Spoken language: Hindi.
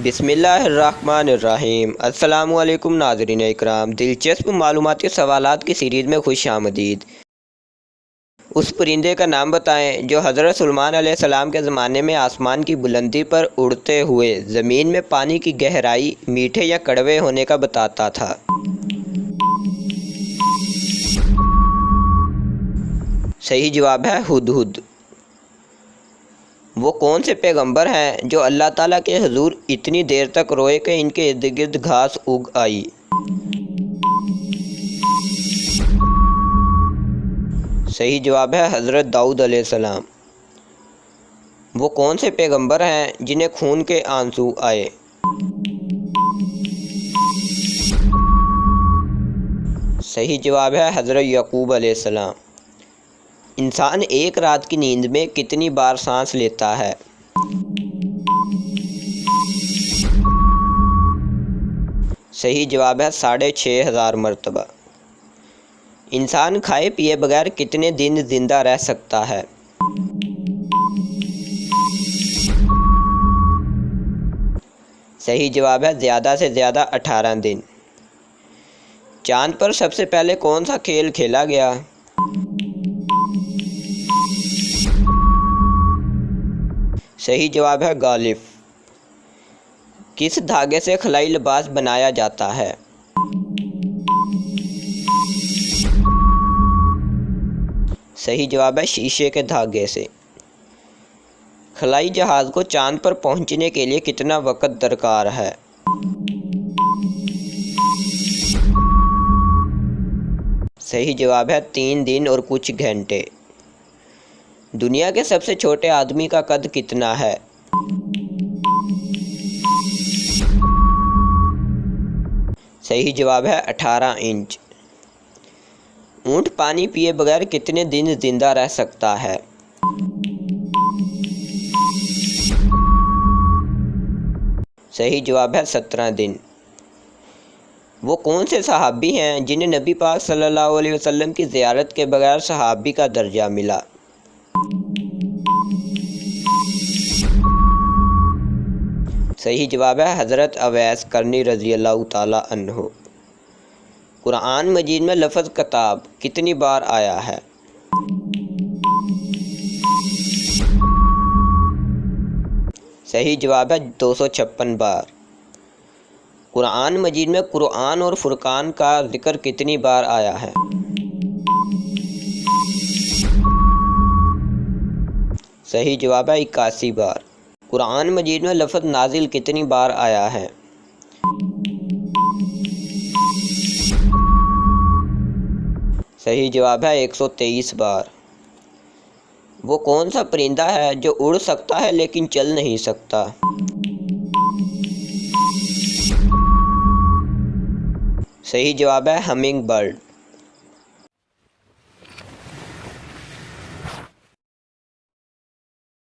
बिस्मिल्लाहिर्रहमानिर्रहीम। अस्सलामुअलैकुम नाज़रीन इकराम, दिलचस्प मालूमाती सवालात की सीरीज़ में खुश आमदीद। उस परिंदे का नाम बताएं जो हज़रत सुलेमान अलैहिस्सलाम के ज़माने में आसमान की बुलंदी पर उड़ते हुए ज़मीन में पानी की गहराई मीठे या कड़वे होने का बताता था। सही जवाब है हुदहुद। वो कौन से पैगंबर हैं जो अल्लाह ताला के हुजूर इतनी देर तक रोए कि इनके इर्द गिर्द घास उग आई? सही जवाब है हज़रत दाऊद अलैहिस्सलाम। वो कौन से पैगंबर हैं जिन्हें खून के आंसू आए? सही जवाब है हज़रत याकूब अलैहिस्सलाम। इंसान एक रात की नींद में कितनी बार सांस लेता है? सही जवाब है 6500 मरतबा। इंसान खाए पिए बगैर कितने दिन जिंदा रह सकता है? सही जवाब है ज़्यादा से ज़्यादा 18 दिन। चांद पर सबसे पहले कौन सा खेल खेला गया? सही जवाब है गालिफ। किस धागे से खलाई लिबास बनाया जाता है? सही जवाब है शीशे के धागे से। खलाई जहाज़ को चांद पर पहुंचने के लिए कितना वक्त दरकार है? सही जवाब है 3 दिन और कुछ घंटे। दुनिया के सबसे छोटे आदमी का कद कितना है? सही जवाब है 18 इंच। ऊंट पानी पिए बगैर कितने दिन जिंदा रह सकता है? सही जवाब है 17 दिन। वो कौन से सहाबी हैं जिन्हें नबी पाक सल्लल्लाहु अलैहि वसल्लम की ज़ियारत के बगैर सहाबी का दर्जा मिला? सही जवाब है हज़रत अवैस करनी रज़ी अल्लाह ताला अन्हु। कुरान मजीद में लफ्ज़ किताब कितनी बार आया है? सही जवाब है 256 बार। कुरान मजीद में कुरान और फुरकान का जिक्र कितनी बार आया है? सही जवाब है 81 बार। कुरान मजीद में लफ्ज़ नाजिल कितनी बार आया है? सही जवाब है 123 बार। वो कौन सा परिंदा है जो उड़ सकता है लेकिन चल नहीं सकता? सही जवाब है हमिंग बर्ड।